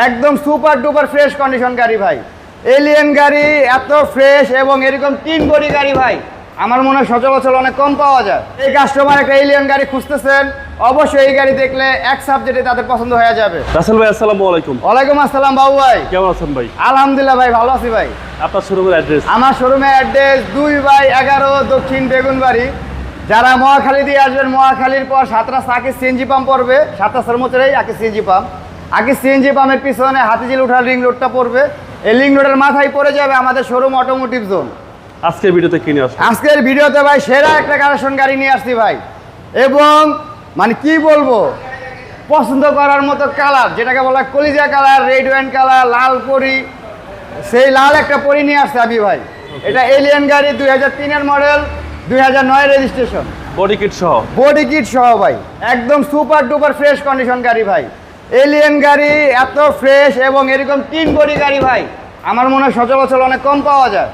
একদম super duper fresh condition গাড়ি ভাই। এলিয়ন গাড়ি এত ফ্রেশ এবং এরকম 3 বডি গাড়ি ভাই আমার মনে হয় সচরাচর অনেক কম পাওয়া যায়। এই কাস্টমার একটা এলিয়ন গাড়ি খুঁজতেছেন, অবশ্যই এই গাড়ি দেখলে এক সাবজেক্টে তাদের পছন্দ হয়ে যাবে। রাসেল ভাই আসসালামু আলাইকুম। ওয়ালাইকুম আসসালাম বাবু ভাই, কেমন আছেন ভাই? আলহামদুলিল্লাহ ভাই, ভালো আছি ভাই। আপনার শোরুমের অ্যাড্রেস? আমার শোরুমের অ্যাড্রেস 2/11 দক্ষিণ বেগুনবাড়ি। যারা মহাখালী দিয়ে আসবেন, মহাখালীর পর সাতরা আকিস সিএনজি পাম্প পড়বে, সাতরা সরমচরেই আকিস সিএনজি পাম্প। আকিস সিএনজি পাম্পের পিছনে হাতিঝিল উঠার রিং রোডটা পড়বে। এই রিং রোডের মাথায় পড়ে যাবে আমাদের শোরুম অটোমোটিভ জোন। আজকের ভিডিওতে কি নিয়ে আসছেন? আজকের ভিডিওতে ভাই সেরা একটা কালেকশন গাড়ি নিয়ে আসছি ভাই, এবং মানে কি বলবো, পছন্দ করার মতো কালার, যেটাকে বলা কলিজা কালার, রেড ওয়াইন কালার, লাল পরি, সেই লাল একটা পরি নিয়ে আসছে আমি ভাই। এটা এলিয়ন গাড়ি, 2003-এর মডেল, 2009 রেজিস্ট্রেশন, বডি কিট সহ। বডি কিট সহ ভাই, একদম সুপার ডুপার ফ্রেশ কন্ডিশন গাড়ি ভাই। এলিয়ন গাড়ি এত ফ্রেশ এবং এরকম 3 বডি গাড়ি ভাই আমার মনে হয় সচরাচর অনেক কম পাওয়া যায়।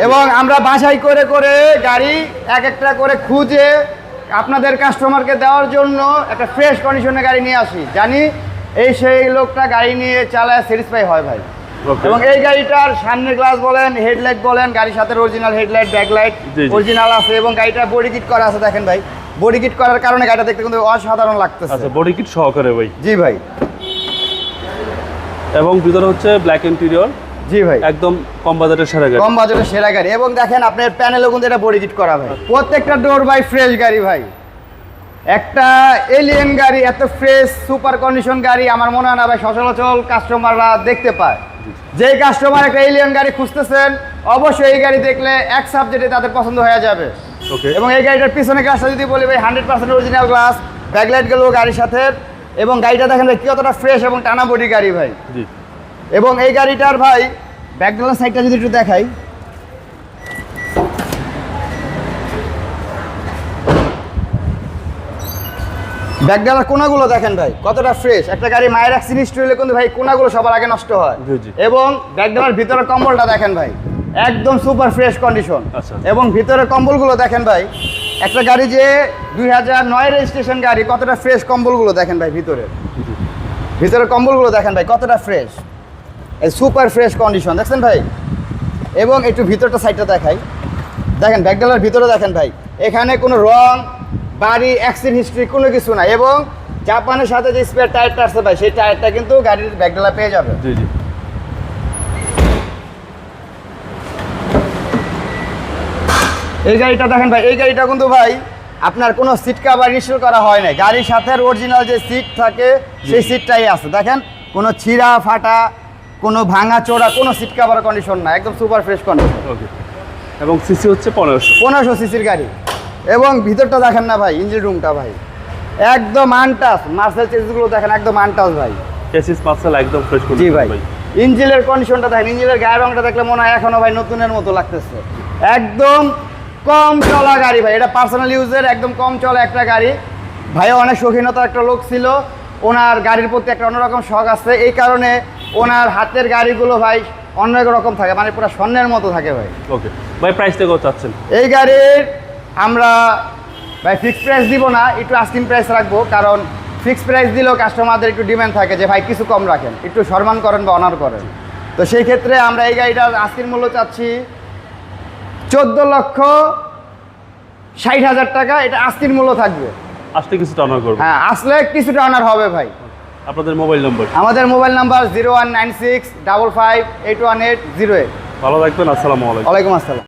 এবং আমরা বাছাই করে করে গাড়ি এক একটা করে খুঁজে আপনাদের কাস্টমারকে দেওয়ার জন্য একটা ফ্রেশ কন্ডিশনে গাড়ি নিয়ে আসি, জানি এই সেই লোকটা গাড়ি নিয়ে চালায় স্যাটিসফাই হয় ভাই। এবং এই গাড়িটার সামনের গ্লাস বলেন, হেডলাইট বলেন, গাড়ির সাথে অরিজিনাল হেডলাইট, ব্যাকলাইট অরিজিনাল আছে, এবং গাড়িটা বডি কিট করা আছে। দেখেন ভাই, বডি কিট করার কারণে গাড়িটা দেখতে কিন্তু অসাধারণ লাগতেছে। আচ্ছা, বডি কিট সহকারে ভাই? জি ভাই। এবং ভিতরে হচ্ছে ব্ল্যাক ইন্টেরিয়র। জি ভাই, একদম কম বাজেটের সেরা গাড়ি। কম বাজেটের সেরা গাড়ি। এবং দেখেন আপনার প্যানেলও কিন্তু এটা বডি কিট করা ভাই। প্রত্যেকটা ডোর ভাই ফ্রেশ গাড়ি ভাই। একটা এলিয়ন গাড়ি এত ফ্রেশ সুপার কন্ডিশন গাড়ি আমার মনে হয় না ভাই সচরাচর কাস্টমাররা দেখতে পায়। যে কাস্টমার একটা এলিয়ন গাড়ি খুঁজতেছেন, অবশ্যই এই গাড়ি দেখলে এক সাবজেক্টে তাদের পছন্দ হয়ে যাবে। এবং এই গাড়িটার পিছনে গ্লাসটা যদি বলি ভাই, 100% অরিজিনাল গ্লাস, ব্যাকলাইট গেল গাড়ির সাথে। এবং গাড়িটা দেখেন ভাই কতটা ফ্রেশ এবং টানা বডি গাড়ি ভাই। এবং এই গাড়িটার ভাই ব্যাকডালার সাইডটা যদি একটু দেখাই, ব্যাকডালার কোনাগুলো দেখেন ভাই কতটা ফ্রেশ। একটা গাড়ি মায়ের অ্যাক্সিডেন্ট হিস্ট্রি হলে কিন্তু ভাই কোনাগুলো সবার আগে নষ্ট হয়। এবং ব্যাকডালার ভিতরের কম্বলটা দেখেন ভাই, একদম সুপার ফ্রেশ কন্ডিশন। এবং ভিতরের কম্বলগুলো দেখেন ভাই, একটা গাড়ি যে 2009 রেজিস্ট্রেশন গাড়ি, কতটা ফ্রেশ কম্বলগুলো দেখেন ভাই। ভিতরের কম্বলগুলো দেখেন ভাই কতটা ফ্রেশ, এই সুপার ফ্রেশ কন্ডিশন দেখছেন ভাই। এবং একটু ভিতরটা সাইডটা দেখাই, দেখেন ব্যাকডালার ভিতরে দেখেন ভাই, এখানে কোনো রং বাড়ি অ্যাক্সিডেন্ট হিস্ট্রি কোনো কিছু নাই। এবং জাপানের সাথে যে স্পেয়ার টায়ারটা আছে ভাই, সেই টায়ারটা কিন্তু গাড়ির ব্যাকডালা পেয়ে যাবে। এই গাড়িটা দেখেন ভাই, এই গাড়িটা কিন্তু ভাই আপনার কোনো সিট কভার ইনস্টল করা হয় না, গাড়ির সাথে অরিজিনাল যে সিট থাকে সেই সিটটাই আছে। দেখেন কোনো ছিঁড়া ফাটা, কোনো ভাঙা চোরা, কোনো সিট কভার কন্ডিশন না, একদম সুপার ফ্রেশ কন্ডিশন। এবং সিসি হচ্ছে 1500 সিসির গাড়ি। এবং ভিতরটা দেখেন না ভাই, ইঞ্জিন রুমটা ভাই একদম আনটাচ, মার্সেল চেসিসগুলো দেখেন একদম আনটাচ ভাই। চেসিস মার্সেল একদম ফ্রেশ কন্ডিশন। জি ভাই। ইঞ্জিনের কন্ডিশনটা দেখেন, ইঞ্জিনের গায়ের রংটা দেখলে মনে হয় এখনো ভাই নতুনের মতো লাগতেছে। একদম কম চলা গাড়ি ভাই, এটা পার্সোনাল ইউজের একদম কম চলা একটা গাড়ি। ভাইও অনেক শৌখিনতা একটা লোক ছিল, ওনার গাড়ির প্রতি একটা অন্যরকম শখ আছে, এই কারণে ওনার হাতের গাড়িগুলো ভাই অন্য রকম থাকে, মানে পুরো স্বর্ণের মতো থাকে ভাই। ওকে ভাই, প্রাইসটা কত চাচ্ছেন? এই গাড়ির আমরা ভাই ফিক্সড প্রাইস দিব না, একটু আস্কিং প্রাইস রাখবো, কারণ ফিক্সড প্রাইস দিলেও কাস্টমারদের একটু ডিমান্ড থাকে যে ভাই কিছু কম রাখেন, একটু সম্মান করেন বা অনার করেন। তো সেই ক্ষেত্রে আমরা এই গাড়িটার আস্কিং মূল্য চাচ্ছি 14,60,000 টাকা। এটা আস্কিং মূল্য থাকবে, আসলে কিছুটা অনার করব। হ্যাঁ, আসলে কিছুটা অনার হবে ভাই। আপনাদের মোবাইল নম্বর? আমাদের মোবাইল নাম্বার 0196558180। ভালো থাকবেন, আসসালামু আলাইকুম। ওয়ালাইকুম আসসালাম।